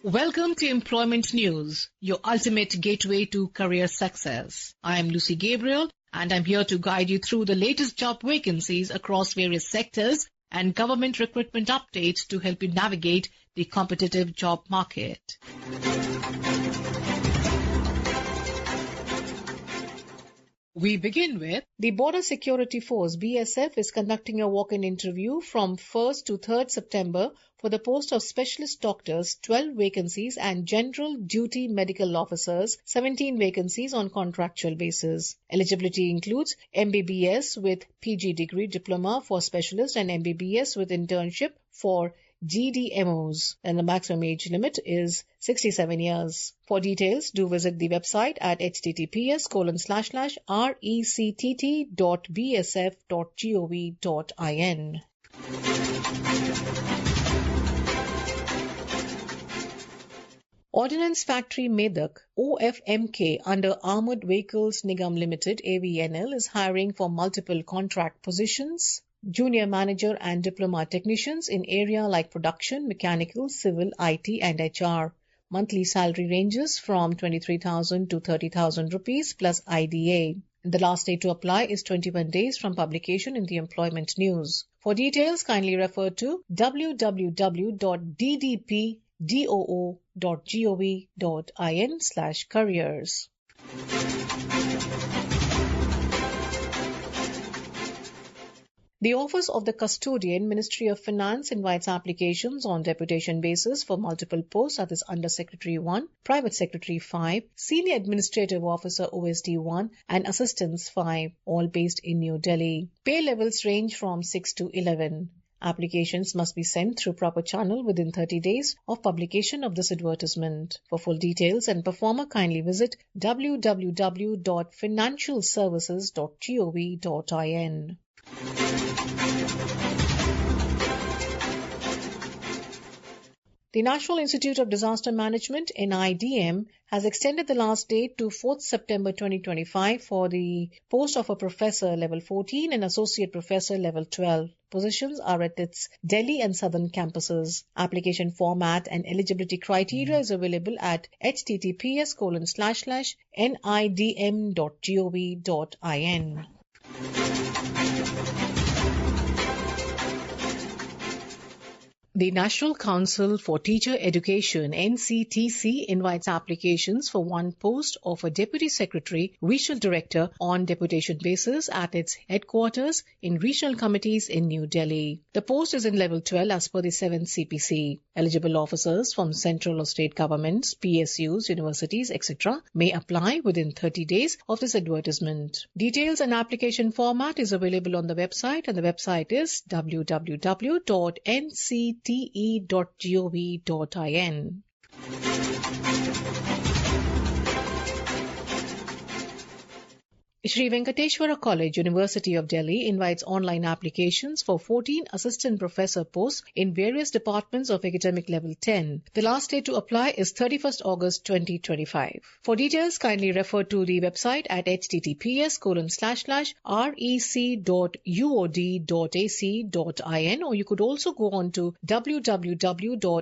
Welcome to Employment News, your ultimate gateway to career success. I am Lucy Gabriel and I'm here to guide you through the latest job vacancies across various sectors and government recruitment updates to help you navigate the competitive job market. We begin with the Border Security Force BSF is conducting a walk-in interview from 1st to 3rd September for the post of specialist doctors, 12 vacancies, and general duty medical officers, 17 vacancies on contractual basis. Eligibility includes MBBS with PG degree diploma for specialist and MBBS with internship for GDMOs, and the maximum age limit is 67 years. For details, do visit the website at https://rectt.bsf.gov.in. Ordnance Factory Medak OFMK under Armoured Vehicles Nigam Limited AVNL is hiring for multiple contract positions, junior manager and diploma technicians in area like production, mechanical, civil, IT and HR. Monthly salary ranges from 23,000 to 30,000 rupees plus IDA. The last day to apply is 21 days from publication in the Employment News. For details, kindly refer to www.ddpdoo.gov.in/careers. The Office of the Custodian, Ministry of Finance, invites applications on deputation basis for multiple posts, that is Under Secretary 1, Private Secretary 5, Senior Administrative Officer OSD 1 and Assistants 5, all based in New Delhi. Pay levels range from 6 to 11. Applications must be sent through proper channel within 30 days of publication of this advertisement. For full details and performer, kindly visit www.financialservices.gov.in. The National Institute of Disaster Management, NIDM, has extended the last date to 4th September 2025 for the post of a Professor Level 14 and Associate Professor Level 12. Positions are at its Delhi and Southern campuses. Application format and eligibility criteria is available at https://nidm.gov.in. The National Council for Teacher Education NCTC invites applications for one post of a Deputy Secretary, Regional Director on deputation basis at its headquarters in regional committees in New Delhi. The post is in level 12 as per the 7th CPC. Eligible officers from central or state governments, PSUs, universities, etc. may apply within 30 days of this advertisement. Details and application format is available on the website, and the website is www.ncte.gov.in. Shri Venkateshwara College, University of Delhi invites online applications for 14 assistant professor posts in various departments of academic level 10. The last day to apply is 31st August 2025. For details, kindly refer to the website at https://rec.uod.ac.in, or you could also go on to www.svc.ac.in.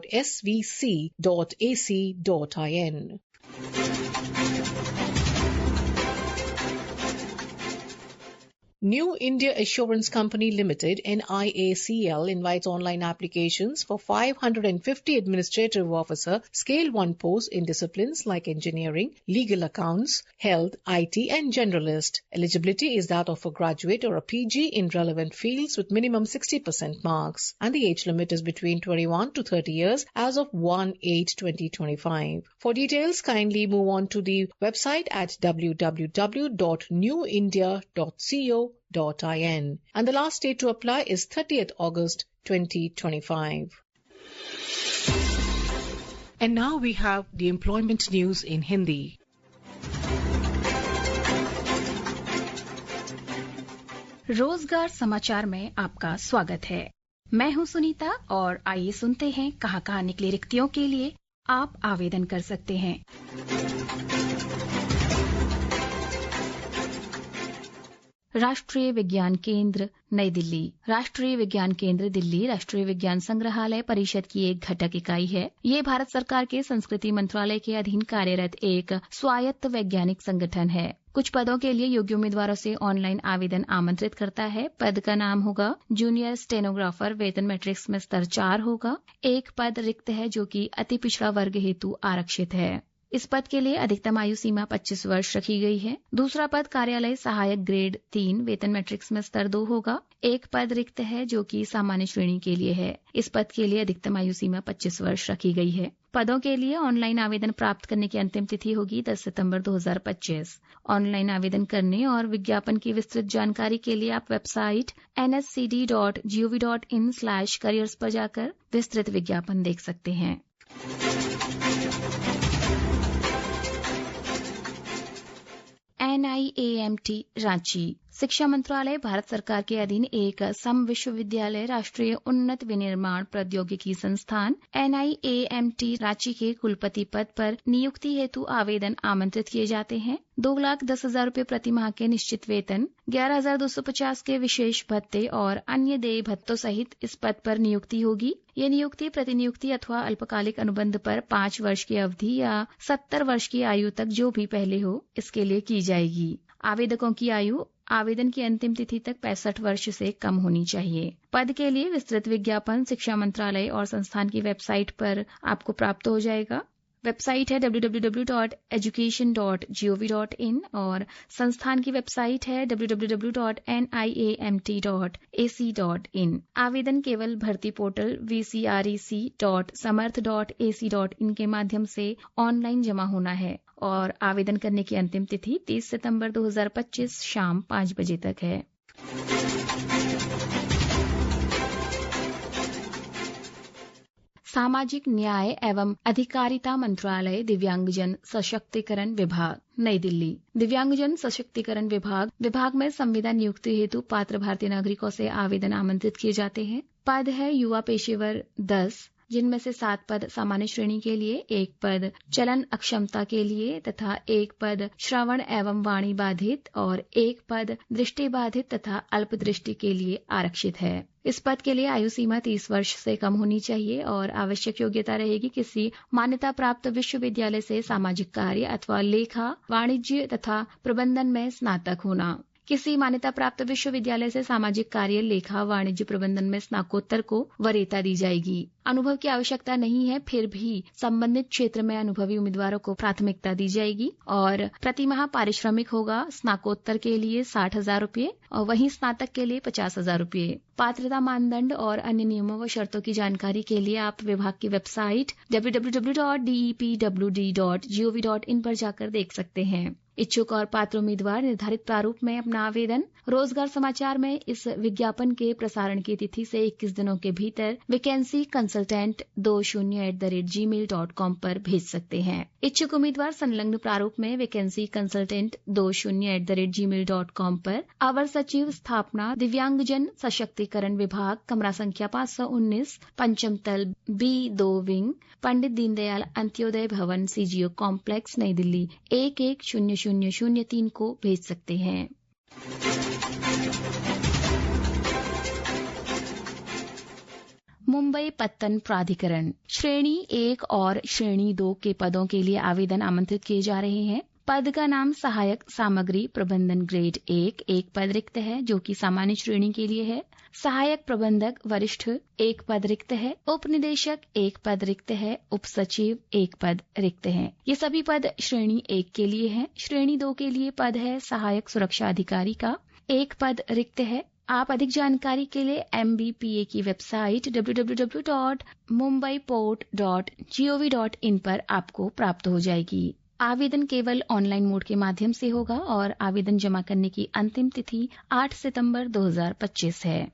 New India Assurance Company Limited NIACL invites online applications for 550 administrative officer scale 1 posts in disciplines like engineering, legal accounts, health, IT and generalist. Eligibility is that of a graduate or a PG in relevant fields with minimum 60% marks, and the age limit is between 21 to 30 years as of 1/8/2025. For details, kindly move on to the website at www.newindia.co.in, and the last date to apply is 30th August 2025. And now we have the employment news in Hindi. रोजगार समाचार में आपका स्वागत है। मैं हूं सुनीता और आइए सुनते हैं कहां निकली रिक्तियों के लिए आप आवेदन कर सकते हैं। राष्ट्रीय विज्ञान केंद्र नई दिल्ली। राष्ट्रीय विज्ञान केंद्र दिल्ली राष्ट्रीय विज्ञान संग्रहालय परिषद की एक घटक इकाई है। ये भारत सरकार के संस्कृति मंत्रालय के अधीन कार्यरत एक स्वायत्त वैज्ञानिक संगठन है। कुछ पदों के लिए योग्य उम्मीदवारों से ऑनलाइन आवेदन आमंत्रित करता है। पद का नाम होगा जूनियर स्टेनोग्राफर, वेतन मैट्रिक्स में स्तर 4 होगा। एक पद रिक्त है जो कि अति पिछड़ा वर्ग हेतु आरक्षित है। इस पद के लिए अधिकतम आयु सीमा 25 वर्ष रखी गई है। दूसरा पद कार्यालय सहायक ग्रेड 3, वेतन मैट्रिक्स में स्तर 2 होगा। एक पद रिक्त है जो कि सामान्य श्रेणी के लिए है। इस पद के लिए अधिकतम आयु सीमा 25 वर्ष रखी गई है। पदों के लिए ऑनलाइन आवेदन प्राप्त करने की अंतिम तिथि होगी 10 सितंबर 2025। ऑनलाइन आवेदन करने और विज्ञापन की विस्तृत जानकारी के लिए आप वेबसाइट nscd.gov.in/careers पर जाकर विस्तृत विज्ञापन देख सकते हैं। NIAMT रांची। शिक्षा मंत्रालय भारत सरकार के अधीन एक सम विश्वविद्यालय राष्ट्रीय उन्नत विनिर्माण प्रौद्योगिकी संस्थान NIAMT रांची के कुलपति पद पर नियुक्ति हेतु आवेदन आमंत्रित किए जाते हैं। 2,10,000 रूपये प्रति माह के निश्चित वेतन, 11,250 के विशेष भत्ते और अन्य देय भत्तों सहित इस पद पर नियुक्ति होगी। ये नियुक्ति प्रतिनियुक्ति अथवा अल्पकालिक अनुबंध पर 5 वर्ष की अवधि या 70 वर्ष की आयु तक जो भी पहले हो इसके लिए की जाएगी। आवेदकों की आयु आवेदन की अंतिम तिथि तक 65 वर्ष से कम होनी चाहिए। पद के लिए विस्तृत विज्ञापन शिक्षा मंत्रालय और संस्थान की वेबसाइट पर आपको प्राप्त हो जाएगा। वेबसाइट है www.education.gov.in और संस्थान की वेबसाइट है www.niamt.ac.in। आवेदन केवल भर्ती पोर्टल vcrec.samarth.ac.in के माध्यम से ऑनलाइन जमा होना है और आवेदन करने की अंतिम तिथि 30 सितंबर 2025 शाम 5 बजे तक है। सामाजिक न्याय एवं अधिकारिता मंत्रालय दिव्यांगजन सशक्तिकरण विभाग नई दिल्ली। दिव्यांगजन सशक्तिकरण विभाग में संविदा नियुक्ति हेतु पात्र भारतीय नागरिकों से आवेदन आमंत्रित किए जाते हैं। पद है युवा पेशेवर 10, जिनमें से 7 पद सामान्य श्रेणी के लिए, 1 पद चलन अक्षमता के लिए तथा 1 पद श्रवण एवं वाणी बाधित और 1 पद दृष्टि बाधित तथा अल्पदृष्टि के लिए आरक्षित है। इस पद के लिए आयु सीमा 30 वर्ष से कम होनी चाहिए और आवश्यक योग्यता रहेगी किसी मान्यता प्राप्त विश्वविद्यालय से सामाजिक कार्य अथवा लेखा, वाणिज्य तथा प्रबंधन में स्नातक होना। किसी मान्यता प्राप्त विश्वविद्यालय से सामाजिक कार्य, लेखा, वाणिज्य प्रबंधन में स्नातकोत्तर को वरीयता दी जाएगी। अनुभव की आवश्यकता नहीं है, फिर भी संबंधित क्षेत्र में अनुभवी उम्मीदवारों को प्राथमिकता दी जाएगी और प्रतिमाह पारिश्रमिक होगा स्नातकोत्तर के लिए 60,000 रूपये और वहीं स्नातक के लिए 50,000 रूपये। पात्रता मानदंड और अन्य नियमों व शर्तों की जानकारी के लिए आप विभाग की वेबसाइट www.depwd.gov.in पर जाकर देख सकते हैं। इच्छुक और पात्र उम्मीदवार निर्धारित प्रारूप में अपना आवेदन रोजगार समाचार में इस विज्ञापन के प्रसारण की तिथि से 21 दिनों के भीतर वैकेंसी कंसल्टेंट 20@gmail.com पर भेज सकते हैं। इच्छुक उम्मीदवार संलग्न प्रारूप में वैकेंसी कंसल्टेंट 20@gmail.com पर अवर सचिव स्थापना दिव्यांगजन सशक्तिकरण विभाग, कमरा संख्या 519, पंचम तल B2 विंग, पंडित दीनदयाल अंत्योदय भवन, CGO कॉम्प्लेक्स, नई दिल्ली 110003 को भेज सकते हैं। मुंबई पत्तन प्राधिकरण श्रेणी 1 और श्रेणी 2 के पदों के लिए आवेदन आमंत्रित किए जा रहे हैं। पद का नाम सहायक सामग्री प्रबंधन ग्रेड 1, 1 पद रिक्त है जो कि सामान्य श्रेणी के लिए है। सहायक प्रबंधक वरिष्ठ 1 पद रिक्त है। उप निदेशक 1 पद रिक्त है। उप सचिव 1 पद रिक्त है। ये सभी पद श्रेणी 1 के लिए हैं। श्रेणी 2 के लिए पद है सहायक सुरक्षा अधिकारी का, 1 पद रिक्त है। आप अधिक जानकारी के लिए MBPA की वेबसाइट www.mumbaiport.gov.in पर आपको प्राप्त हो जाएगी। आवेदन केवल ऑनलाइन मोड के माध्यम से होगा और आवेदन जमा करने की अंतिम तिथि 8 सितंबर 2025 है।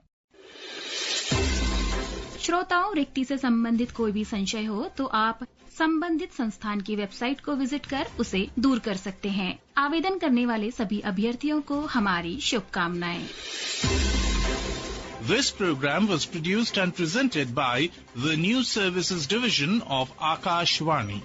श्रोताओं, रिक्ति से संबंधित कोई भी संशय हो तो आप संबंधित संस्थान की वेबसाइट को विजिट कर उसे दूर कर सकते हैं। आवेदन करने वाले सभी अभ्यर्थियों को हमारी शुभकामनाएं। This program was produced and presented by the News Services Division of Akashvani.